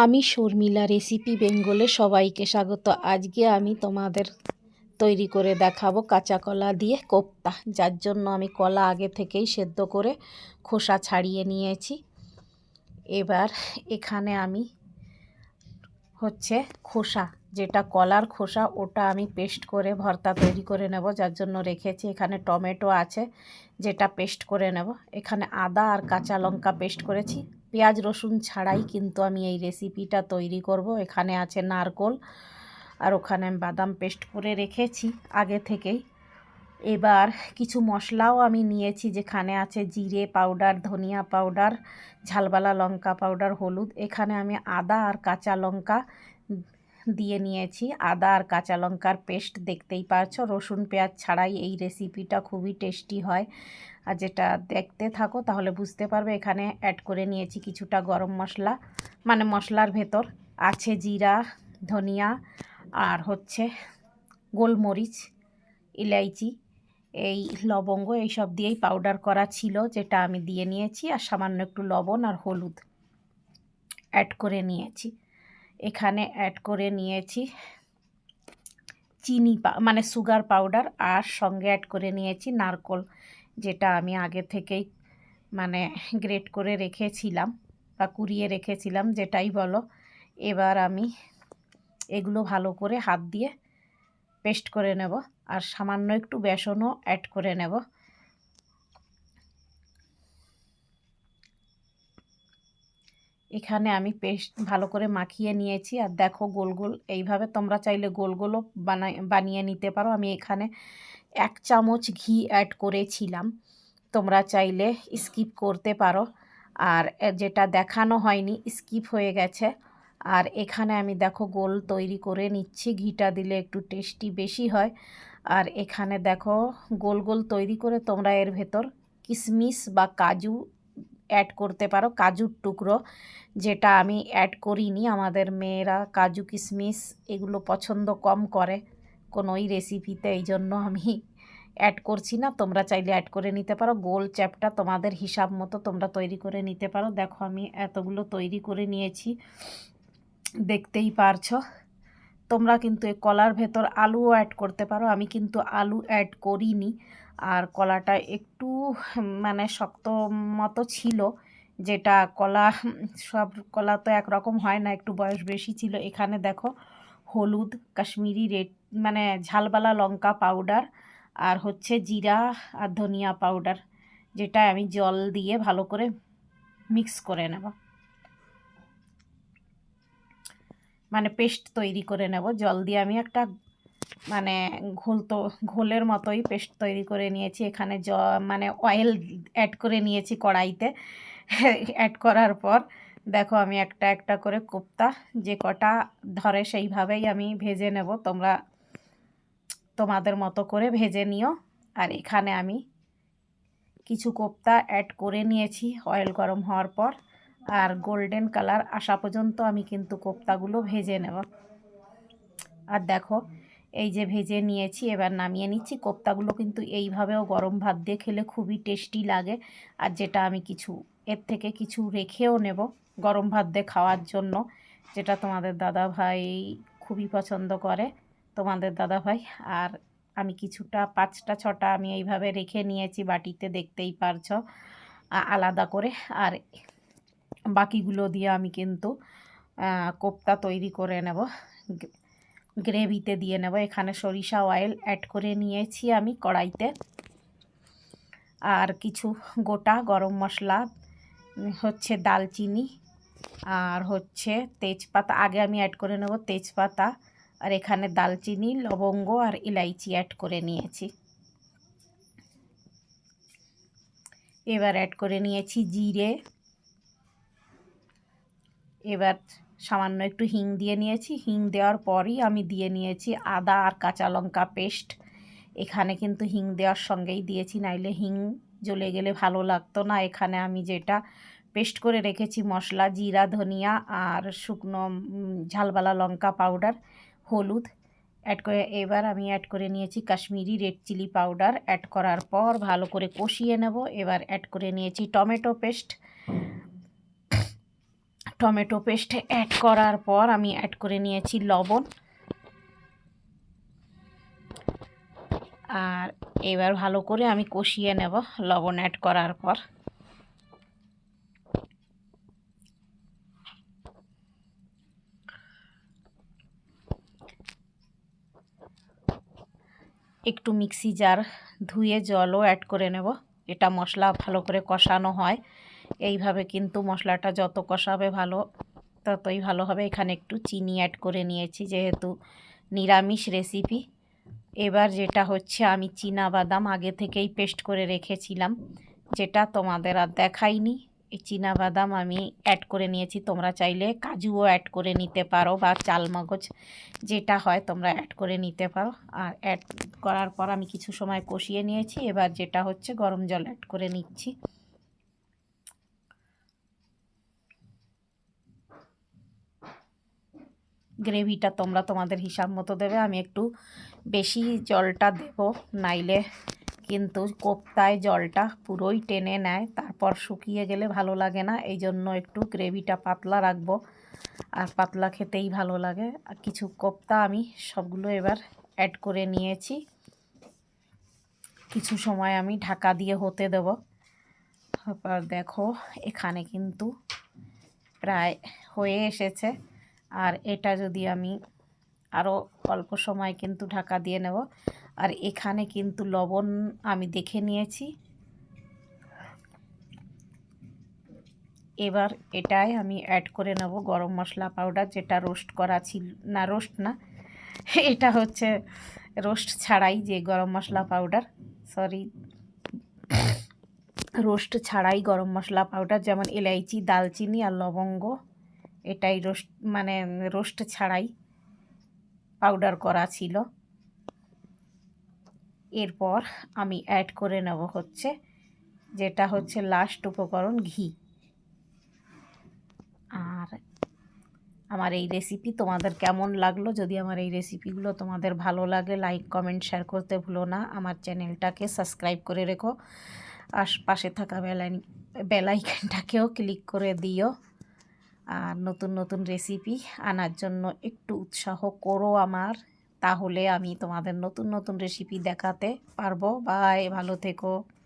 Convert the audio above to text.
আমি শর্মিলা রেসিপি বেঙ্গলে সবাইকে স্বাগত। আজকে আমি তোমাদের তৈরি করে দেখাবো কাঁচা কলা দিয়ে কোপ্তা, যার জন্য আমি কলা আগে থেকেই সেদ্ধ করে খোসা ছাড়িয়ে নিয়েছি। এবার এখানে আমি খোসা, যেটা কলার খোসা, ওটা আমি পেস্ট করে ভর্তা তৈরি করে নেব, যার জন্য রেখেছি। এখানে টমেটো আছে, যেটা পেস্ট করে নেব। এখানে আদা আর কাঁচা লঙ্কা পেস্ট করেছি। পেঁয়াজ রসুন ছাড়াই কিন্তু আমি এই রেসিপিটা তৈরি করব। এখানে আছে নারকোল, আর ওখানে আমি বাদাম পেস্ট করে রেখেছি আগে থেকেই। এবার কিছু মশলাও আমি নিয়েছি, যেখানে আছে জিরে পাউডার, ধনিয়া পাউডার, ঝালবালা লঙ্কা পাউডার, হলুদ। এখানে আমি আদা আর কাঁচা লঙ্কা দিয়ে নিয়েছি। আদা আর কাঁচা লঙ্কার পেস্ট দেখতেই পাচ্ছ। রসুন পেঁয়াজ ছাড়াই এই রেসিপিটা খুবই টেস্টি হয়, আর যেটা দেখতে থাকো তাহলে বুঝতে পারবে। এখানে অ্যাড করে নিয়েছি কিছুটা গরম মশলা, মানে মশলার ভেতর আছে জিরা, ধনিয়া আর গোলমরিচ, ইলাইচি, এই লবঙ্গ, এইসব দিয়েই পাউডার করা ছিল, যেটা আমি দিয়ে নিয়েছি। আর সামান্য একটু লবণ আর হলুদ অ্যাড করে নিয়েছি। এখানে অ্যাড করে নিয়েছি চিনি, মানে সুগার পাউডার, আর সঙ্গে অ্যাড করে নিয়েছি নারকোল, যেটা আমি আগে থেকেই মানে গ্রেট করে রেখেছিলাম বা কুড়িয়ে রেখেছিলাম, যেটাই বলো। এবার আমি এগুলো ভালো করে হাত দিয়ে পেস্ট করে নেব, আর সামান্য একটু বেসনও অ্যাড করে নেব। এখানে আমি পেস্ট ভালো করে মাখিয়ে নিয়েছি। আর দেখো গোল গোল, এইভাবে তোমরা চাইলে গোল গোলও বানিয়ে নিতে পারো। আমি এখানে 1 চামচ ঘি অ্যাড করেছিলাম, তোমরা চাইলে স্কিপ করতে পারো। আর যেটা দেখানো হয়নি, স্কিপ হয়ে গেছে। আর এখানে আমি দেখো গোল তৈরি করে নিচ্ছি, ঘিটা দিলে একটু টেস্টি বেশি হয়। আর এখানে দেখো গোল গোল তৈরি করে তোমরা এর ভেতর কিশমিশ বা কাজু অ্যাড করতে পারো, কাজুর টুকরো, যেটা আমি অ্যাড করিনি। আমাদের মেয়েরা কাজু কিশমিশ এগুলো পছন্দ কম করে কোনোই রেসিপিতে, এই জন্য আমি অ্যাড করছি না। তোমরা চাইলে অ্যাড করে নিতে পারো। গোল চ্যাপটা তোমাদের হিসাব মতো তোমরা তৈরি করে নিতে পারো। দেখো আমি এতগুলো তৈরি করে নিয়েছি, দেখতেই পারছো। তোমরা কিন্তু এই কলার ভেতর আলুও অ্যাড করতে পারো, আমি কিন্তু আলু অ্যাড করিনি। আর কলাটা একটু মানে শক্ত মতো ছিল, যেটা কলা, সব কলা তো একরকম হয় না, একটু বয়স বেশি ছিল। এখানে দেখো হলুদ, কাশ্মীরি রেড মানে ঝালবালা লঙ্কা পাউডার, আর জিরা আর ধনিয়া পাউডার, যেটা আমি জল দিয়ে ভালো করে মিক্স করে নেব, মানে পেস্ট তৈরি করে নেব জল দিয়ে। আমি একটা মানে ঘোলের মতোই পেস্ট তৈরি করে নিয়েছি। এখানে মানে অয়েল অ্যাড করে নিয়েছি কড়াইতে। অ্যাড করার পর দেখো আমি একটা একটা করে কোপ্তা যে কটা ধরে সেইভাবেই আমি ভেজে নেব, তোমরা তোমাদের মতো করে ভেজে নিও। আর এখানে আমি কিছু কোপ্তা অ্যাড করে নিয়েছি অয়েল গরম হওয়ার পর, আর গোল্ডেন কালার আসা পর্যন্ত আমি কিন্তু কোপ্তাগুলো ভেজে নেব। আর দেখো এই যে ভেজে নিয়েছি, এবার নামিয়ে নিচ্ছি। কোপ্তাগুলো কিন্তু এইভাবেও গরম ভাত দিয়ে খেলে খুবই টেস্টি লাগে। আর যেটা আমি এর থেকে কিছু রেখেও নেব গরম ভাত দিয়ে খাওয়ার জন্য, যেটা তোমাদের দাদা ভাই খুবই পছন্দ করে, তোমাদের দাদা ভাই। আর আমি কিছুটা 5টা 6টা আমি এইভাবে রেখে নিয়েছি বাটিতে, দেখতেই পারছো আলাদা করে। আর বাকিগুলো দিয়ে আমি কিন্তু কোপ্তা তৈরি করে নেব, গ্রেভিতে দিয়ে নেব। এখানে সরিষা অয়েল অ্যাড করে নিয়েছি আমি কড়াইতে, আর কিছু গোটা গরম মশলা, দালচিনি, আর তেজপাতা আগে আমি অ্যাড করে নেব তেজপাতা। আর এখানে দালচিনি, লবঙ্গ আর ইলাইচি অ্যাড করে নিয়েছি। এবার অ্যাড করে নিয়েছি জিরে। এবার সামান্য একটু হিং দিয়ে নিয়েছি। হিং দেওয়ার পরই আমি দিয়ে নিয়েছি আদা আর কাঁচা লঙ্কা পেস্ট। এখানে কিন্তু হিং দেওয়ার সঙ্গেই দিয়েছি, নাইলে হিং জ্বলে গেলে ভালো লাগতো না। এখানে আমি যেটা পেস্ট করে রেখেছি মশলা, জিরা, ধনিয়া আর শুকনো ঝালবালা লঙ্কা পাউডার, হলুদ অ্যাড করে, এবার আমি অ্যাড করে নিয়েছি Kashmiri red chilli powder. Add করার পর ভালো করে কষিয়ে নেব। এবার অ্যাড করে নিয়েছি tomato paste, tomato paste add করার পর আমি অ্যাড করে নিয়েছি লবণ। আর এবার ভালো করে আমি কষিয়ে নেব লবণ অ্যাড করার পর। একটু মিক্সি জার ধুয়ে জলও অ্যাড করে নেব। এটা মশলা ভালো করে কষানো হয় এইভাবে, কিন্তু মশলাটা যত কষাবে ভালো ততই ভালো হবে। এখানে একটু চিনি অ্যাড করে নিয়েছি যেহেতু নিরামিষ রেসিপি। এবার যেটা হচ্ছে, আমি বাদাম আগে থেকেই পেস্ট করে রেখেছিলাম, যেটা তোমাদের আর দেখাইনি। এই বাদাম আমি অ্যাড করে নিয়েছি। তোমরা চাইলে কাজুও অ্যাড করে নিতে পারো বা চালমগজ যেটা হয় তোমরা অ্যাড করে নিতে পারো। আর অ্যাড করার পর আমি কিছু সময় কষিয়ে নিয়েছি। এবার যেটা হচ্ছে, গরম জল অ্যাড করে নিচ্ছি। গ্রেভিটা তোমরা তোমাদের হিসাব মতো দেবে। আমি একটু বেশি জলটা দেব, নাইলে কিন্তু কোপ্তায় জলটা পুরোই টেনে নেয়, তারপর শুকিয়ে গেলে ভালো লাগে না। এই জন্য একটু গ্রেভিটা পাতলা রাখবো, আর পাতলা খেতেই ভালো লাগে। আর কিছু কোপ্তা আমি সবগুলো এবার অ্যাড করে নিয়েছি। কিছু সময় আমি ঢাকা দিয়ে হতে দেব। তারপর দেখো এখানে কিন্তু প্রায় হয়ে এসেছে। আর এটা যদি আমি আরও অল্প সময় কিন্তু ঢাকা দিয়ে নেব। আর এখানে কিন্তু লবণ আমি দেখে নিয়েছি। এবার এটাই আমি অ্যাড করে নেব গরম মশলা পাউডার, যেটা রোস্ট করা ছিল না, রোস্ট না, এটা হচ্ছে রোস্ট ছাড়াই যে গরম মশলা পাউডার, সরি, রোস্ট ছাড়াই গরম মশলা পাউডার, যেমন এলাইচি, দালচিনি আর লবঙ্গ, এটাই রোস্ট মানে রোস্ট ছাড়াই পাউডার করা ছিল। এরপর আমি অ্যাড করে নেব হচ্ছে, যেটা হচ্ছে লাস্ট উপকরণ, ঘি। আর আমার এই রেসিপি তোমাদের কেমন লাগলো? যদি আমার এই রেসিপিগুলো তোমাদের ভালো লাগে, লাইক কমেন্ট শেয়ার করতে ভুলো না। আমার চ্যানেলটাকে সাবস্ক্রাইব করে রেখো, আর পাশে থাকা বেলাইকনটাকেও ক্লিক করে দিও। আর নতুন নতুন রেসিপি আনার জন্য একটু উৎসাহ করো আমার, তাহলে আমি তোমাদের নতুন নতুন রেসিপি দেখাতে পারবো। বাই, ভালো থেকো।